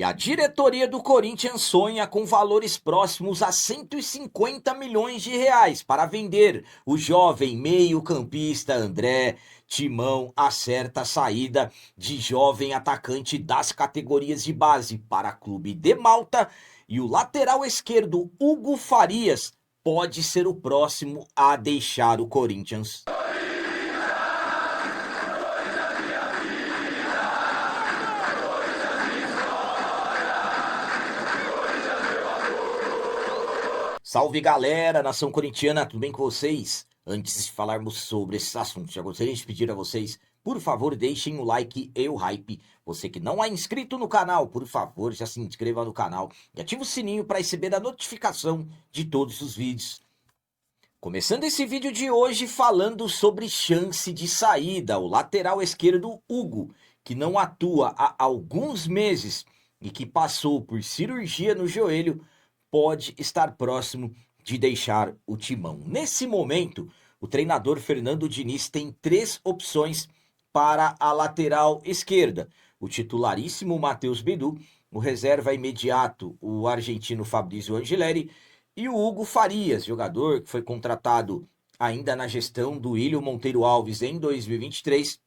E a diretoria do Corinthians sonha com valores próximos a 150 milhões de reais para vender o jovem meio-campista André. Timão acerta a saída de jovem atacante das categorias de base para clube de Malta e o lateral esquerdo Hugo Farias pode ser o próximo a deixar o Corinthians. Salve galera, nação corintiana, tudo bem com vocês? Antes de falarmos sobre esses assuntos, já gostaria de pedir a vocês, por favor, deixem o like e o hype. Você que não é inscrito no canal, por favor, já se inscreva no canal e ative o sininho para receber a notificação de todos os vídeos. Começando esse vídeo de hoje falando sobre chance de saída, o lateral esquerdo Hugo, que não atua há alguns meses e que passou por cirurgia no joelho, pode estar próximo de deixar o timão. Nesse momento, o treinador Fernando Diniz tem 3 opções para a lateral esquerda. O titularíssimo Matheus Bidu, o reserva imediato, o argentino Fabrício Angileri, e o Hugo Farias, jogador que foi contratado ainda na gestão do William Monteiro Alves em 2023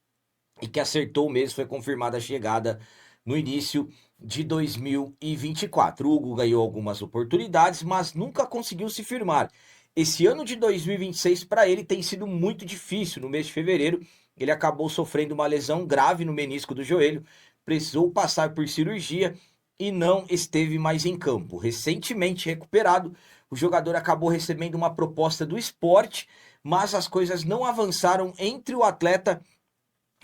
e que acertou mesmo, foi confirmada a chegada no início de 2024. O Hugo ganhou algumas oportunidades, mas nunca conseguiu se firmar. Esse ano de 2026 para ele tem sido muito difícil. No mês de fevereiro, ele acabou sofrendo uma lesão grave no menisco do joelho, precisou passar por cirurgia e não esteve mais em campo. Recentemente recuperado, o jogador acabou recebendo uma proposta do Sport, mas as coisas não avançaram entre o atleta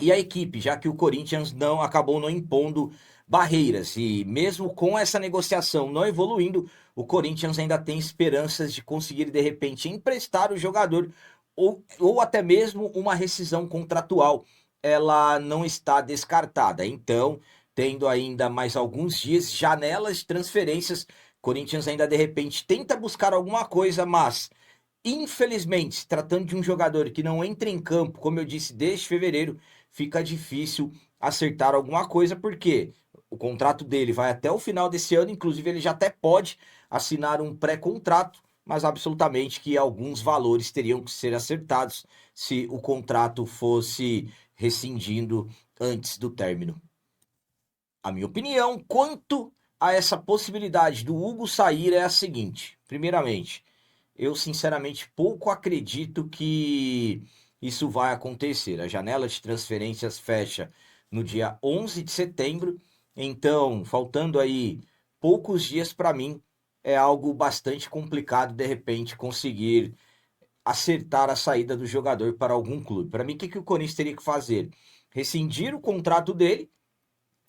e a equipe, já que o Corinthians acabou não impondo barreiras. E mesmo com essa negociação não evoluindo, o Corinthians ainda tem esperanças de conseguir, de repente, emprestar o jogador ou até mesmo uma rescisão contratual. Ela não está descartada. Então, tendo ainda mais alguns dias, janelas de transferências, Corinthians ainda de repente tenta buscar alguma coisa, mas infelizmente, se tratando de um jogador que não entra em campo, como eu disse, desde fevereiro, fica difícil acertar alguma coisa, porque o contrato dele vai até o final desse ano, inclusive ele já até pode assinar um pré-contrato, mas absolutamente que alguns valores teriam que ser acertados se o contrato fosse rescindindo antes do término. A minha opinião quanto a essa possibilidade do Hugo sair é a seguinte: primeiramente, eu sinceramente pouco acredito que isso vai acontecer. A janela de transferências fecha no dia 11 de setembro, então, faltando aí poucos dias para mim, é algo bastante complicado de repente conseguir acertar a saída do jogador para algum clube. Para mim, o que o Corinthians teria que fazer? Rescindir o contrato dele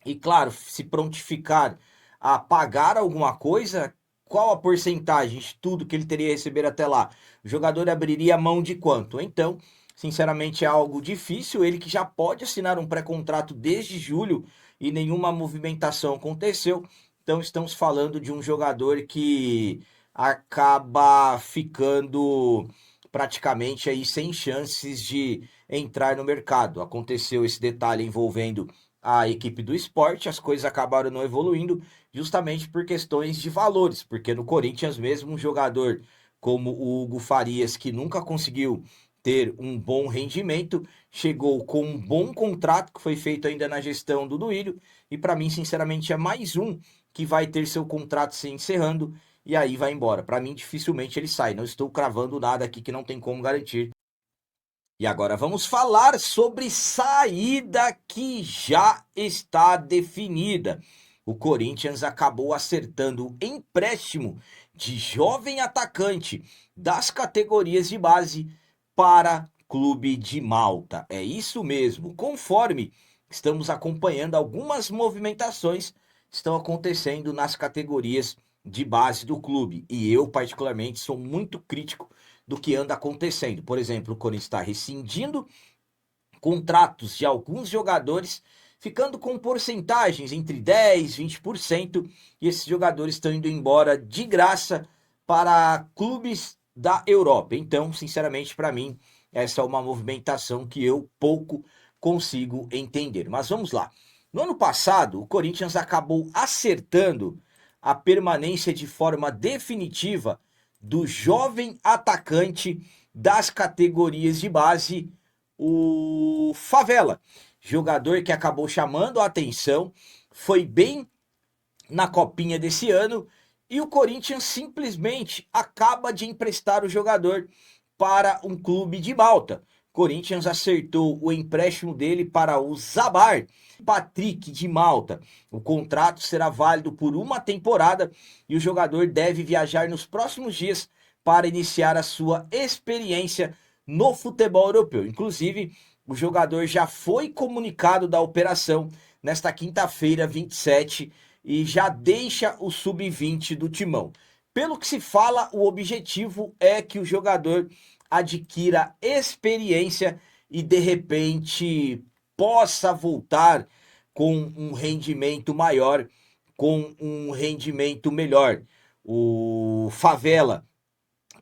e, claro, se prontificar a pagar alguma coisa. Qual a porcentagem de tudo que ele teria a receber até lá? O jogador abriria mão de quanto? Então, sinceramente, é algo difícil. Ele que já pode assinar um pré-contrato desde julho e nenhuma movimentação aconteceu. Então, estamos falando de um jogador que acaba ficando praticamente aí sem chances de entrar no mercado. Aconteceu esse detalhe envolvendo a equipe do esporte, as coisas acabaram não evoluindo justamente por questões de valores, porque no Corinthians mesmo um jogador como o Hugo Farias, que nunca conseguiu ter um bom rendimento, chegou com um bom contrato que foi feito ainda na gestão do Duílio, e para mim, sinceramente, é mais um que vai ter seu contrato se encerrando e aí vai embora. Para mim, dificilmente ele sai. Não estou cravando nada aqui que não tem como garantir. E agora vamos falar sobre saída que já está definida. O Corinthians acabou acertando o empréstimo de jovem atacante das categorias de base para Clube de Malta. É isso mesmo. Conforme estamos acompanhando, algumas movimentações estão acontecendo nas categorias de base do clube. E eu, particularmente, sou muito crítico do que anda acontecendo. Por exemplo, o Corinthians está rescindindo contratos de alguns jogadores, ficando com porcentagens entre 10% e 20%, e esses jogadores estão indo embora de graça para clubes da Europa. Então, sinceramente, para mim, essa é uma movimentação que eu pouco consigo entender. Mas vamos lá. No ano passado, o Corinthians acabou acertando a permanência de forma definitiva do jovem atacante das categorias de base, o Favela. Jogador que acabou chamando a atenção, foi bem na copinha desse ano e o Corinthians simplesmente acaba de emprestar o jogador para um clube de Malta. Corinthians acertou o empréstimo dele para o Zabar Patrick de Malta. O contrato será válido por uma temporada e o jogador deve viajar nos próximos dias para iniciar a sua experiência no futebol europeu. Inclusive, o jogador já foi comunicado da operação nesta quinta-feira, 27, e já deixa o sub-20 do Timão. Pelo que se fala, o objetivo é que o jogador adquira experiência e de repente possa voltar com um rendimento maior, com um rendimento melhor. O Favela,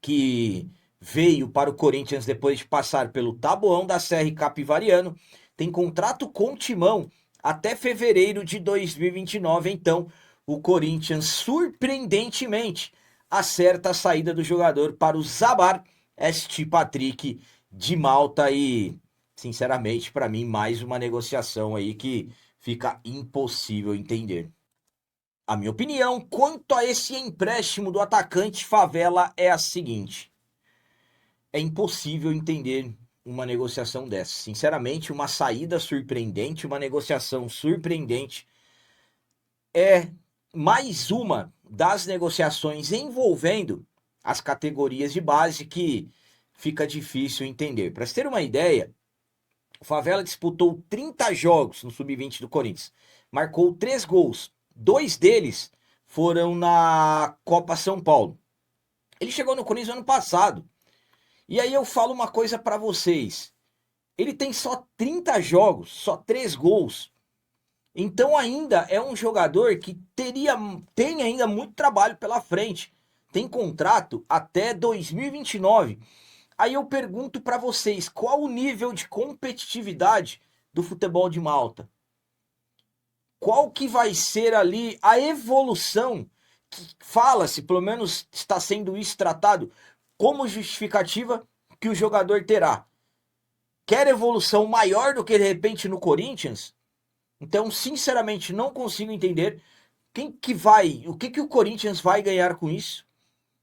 que veio para o Corinthians depois de passar pelo Taboão da Serra e Capivariano, tem contrato com o Timão até fevereiro de 2029. Então, o Corinthians, surpreendentemente, acerta a saída do jogador para o Zabar St. Patrick de Malta e, sinceramente, para mim, mais uma negociação aí que fica impossível entender. A minha opinião quanto a esse empréstimo do atacante Favela é a seguinte: é impossível entender uma negociação dessa. Sinceramente, uma saída surpreendente, uma negociação surpreendente é mais uma das negociações envolvendo as categorias de base que fica difícil entender. Para você ter uma ideia, o Favela disputou 30 jogos no sub-20 do Corinthians, marcou 3 gols. 2 deles foram na Copa São Paulo. Ele chegou no Corinthians ano passado. E aí eu falo uma coisa para vocês. Ele tem só 30 jogos, só 3 gols. Então ainda é um jogador que tem ainda muito trabalho pela frente. Tem contrato até 2029. Aí eu pergunto para vocês, qual o nível de competitividade do futebol de Malta? Qual que vai ser ali a evolução que fala-se, pelo menos está sendo isso tratado como justificativa que o jogador terá? Quer evolução maior do que de repente no Corinthians? Então, sinceramente, não consigo entender o que o Corinthians vai ganhar com isso.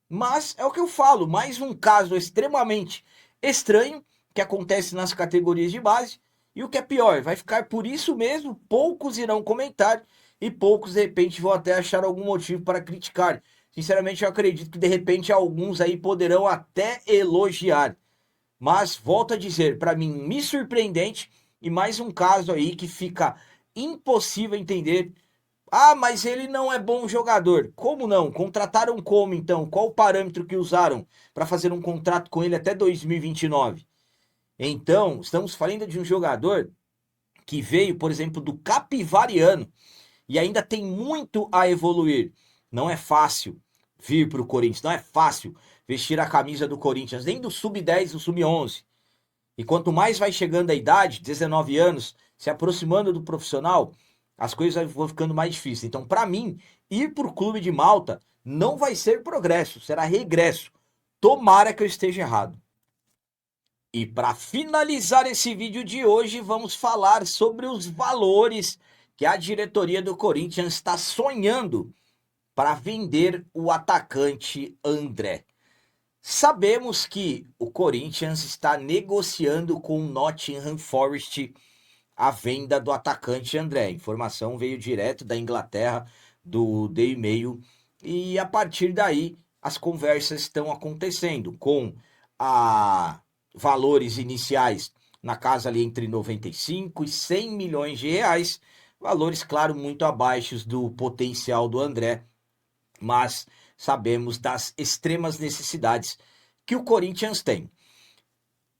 Mas é o que eu falo, mais um caso extremamente estranho que acontece nas categorias de base. E o que é pior, vai ficar por isso mesmo, poucos irão comentar e poucos de repente vão até achar algum motivo para criticar. Sinceramente, eu acredito que de repente alguns aí poderão até elogiar. Mas volto a dizer, para mim, me surpreendente e mais um caso aí que fica impossível entender. Ah, mas ele não é bom jogador. Como não? Contrataram como então? Qual o parâmetro que usaram para fazer um contrato com ele até 2029? Então, estamos falando de um jogador que veio, por exemplo, do Capivariano e ainda tem muito a evoluir. Não é fácil vir para o Corinthians, não é fácil vestir a camisa do Corinthians, nem do sub-10, do sub-11. E quanto mais vai chegando a idade, 19 anos, se aproximando do profissional, as coisas vão ficando mais difíceis. Então, para mim, ir para o clube de Malta não vai ser progresso, será regresso. Tomara que eu esteja errado. E para finalizar esse vídeo de hoje, vamos falar sobre os valores que a diretoria do Corinthians está sonhando para vender o atacante André. Sabemos que o Corinthians está negociando com o Nottingham Forest a venda do atacante André. A informação veio direto da Inglaterra, do Daily Mail, e a partir daí as conversas estão acontecendo com valores iniciais na casa ali entre 95 e 100 milhões de reais, valores, claro, muito abaixo do potencial do André, mas sabemos das extremas necessidades que o Corinthians tem.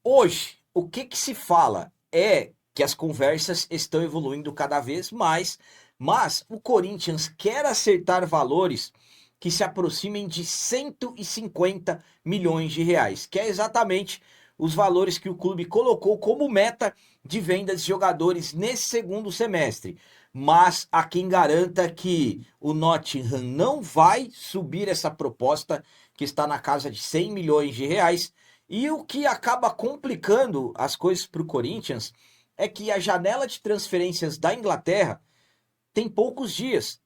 Hoje, o que se fala é que as conversas estão evoluindo cada vez mais, mas o Corinthians quer acertar valores que se aproximem de 150 milhões de reais, que é exatamente os valores que o clube colocou como meta de vendas de jogadores nesse segundo semestre. mas há quem garanta que o Nottingham não vai subir essa proposta, que está na casa de 100 milhões de reais, e o que acaba complicando as coisas para o Corinthians é que a janela de transferências da Inglaterra tem poucos dias.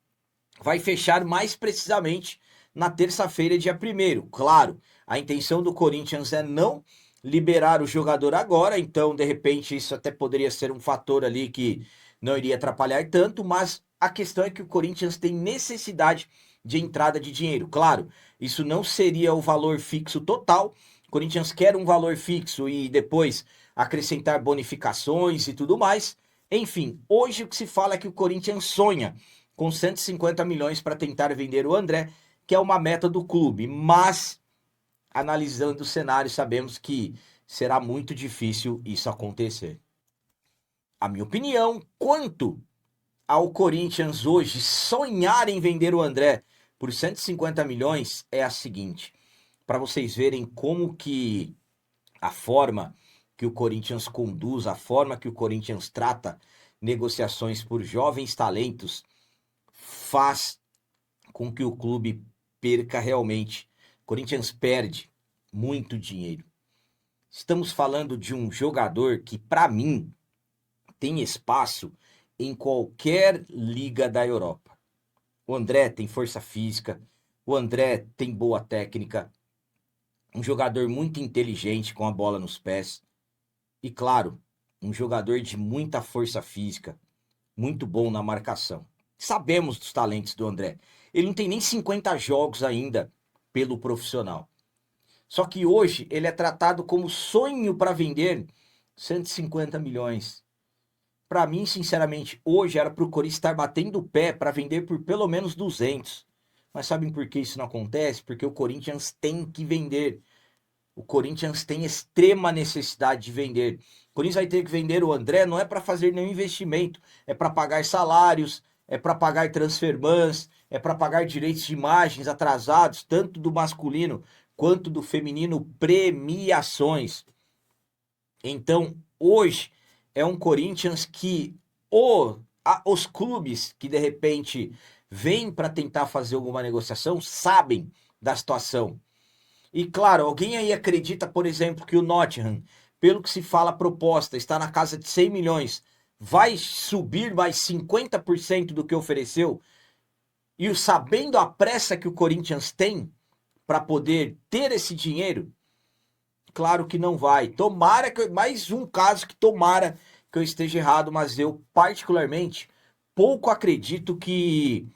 Vai fechar mais precisamente na terça-feira, dia 1º. Claro, a intenção do Corinthians é não liberar o jogador agora, então de repente isso até poderia ser um fator ali que não iria atrapalhar tanto, mas a questão é que o Corinthians tem necessidade de entrada de dinheiro. Claro, isso não seria o valor fixo total. O Corinthians quer um valor fixo e depois acrescentar bonificações e tudo mais. Enfim, hoje o que se fala é que o Corinthians sonha com 150 milhões para tentar vender o André, que é uma meta do clube, mas analisando o cenário, sabemos que será muito difícil isso acontecer. A minha opinião quanto ao Corinthians hoje sonhar em vender o André por 150 milhões é a seguinte, para vocês verem como que a forma que o Corinthians conduz, a forma que o Corinthians trata negociações por jovens talentos faz com que o clube perca realmente. O Corinthians perde muito dinheiro. Estamos falando de um jogador que, para mim, tem espaço em qualquer liga da Europa. O André tem força física, o André tem boa técnica, um jogador muito inteligente com a bola nos pés e, claro, um jogador de muita força física, muito bom na marcação. Sabemos dos talentos do André. Ele não tem nem 50 jogos ainda pelo profissional. Só que hoje ele é tratado como sonho para vender 150 milhões. Para mim, sinceramente, hoje era para o Corinthians estar batendo o pé para vender por pelo menos 200. Mas sabem por que isso não acontece? Porque o Corinthians tem que vender. O Corinthians tem extrema necessidade de vender. O Corinthians vai ter que vender o André, não é para fazer nenhum investimento, é para pagar salários, é para pagar transfermans, é para pagar direitos de imagens atrasados, tanto do masculino quanto do feminino, premiações. Então, hoje é um Corinthians que os clubes que de repente vêm para tentar fazer alguma negociação sabem da situação. E claro, alguém aí acredita, por exemplo, que o Nottingham, pelo que se fala a proposta, está na casa de 100 milhões, vai subir mais 50% do que ofereceu? E sabendo a pressa que o Corinthians tem para poder ter esse dinheiro? Claro que não vai. Tomara que mais um caso que tomara que eu esteja errado, mas eu particularmente pouco acredito que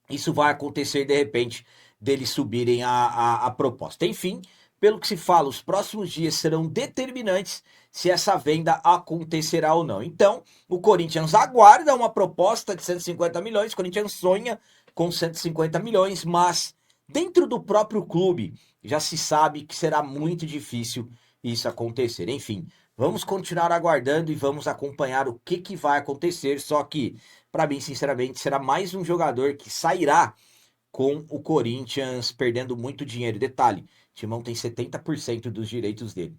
isso vai acontecer de repente deles subirem a proposta. Enfim, pelo que se fala, os próximos dias serão determinantes se essa venda acontecerá ou não. Então, o Corinthians aguarda uma proposta de 150 milhões, o Corinthians sonha com 150 milhões, mas dentro do próprio clube já se sabe que será muito difícil isso acontecer. Enfim, vamos continuar aguardando e vamos acompanhar o que vai acontecer, só que para mim, sinceramente, será mais um jogador que sairá com o Corinthians perdendo muito dinheiro. Detalhe, o Timão tem 70% dos direitos dele.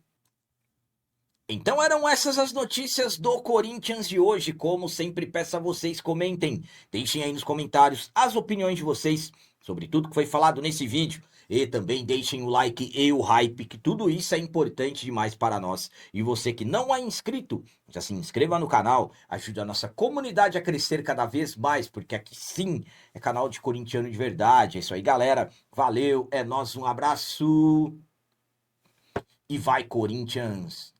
Então eram essas as notícias do Corinthians de hoje. Como sempre, peço a vocês, comentem. Deixem aí nos comentários as opiniões de vocês sobre tudo que foi falado nesse vídeo. E também deixem o like e o hype, que tudo isso é importante demais para nós. E você que não é inscrito, já se inscreva no canal, ajude a nossa comunidade a crescer cada vez mais, porque aqui sim é canal de corintiano de verdade. É isso aí, galera. Valeu, é nóis, um abraço e vai, Corinthians!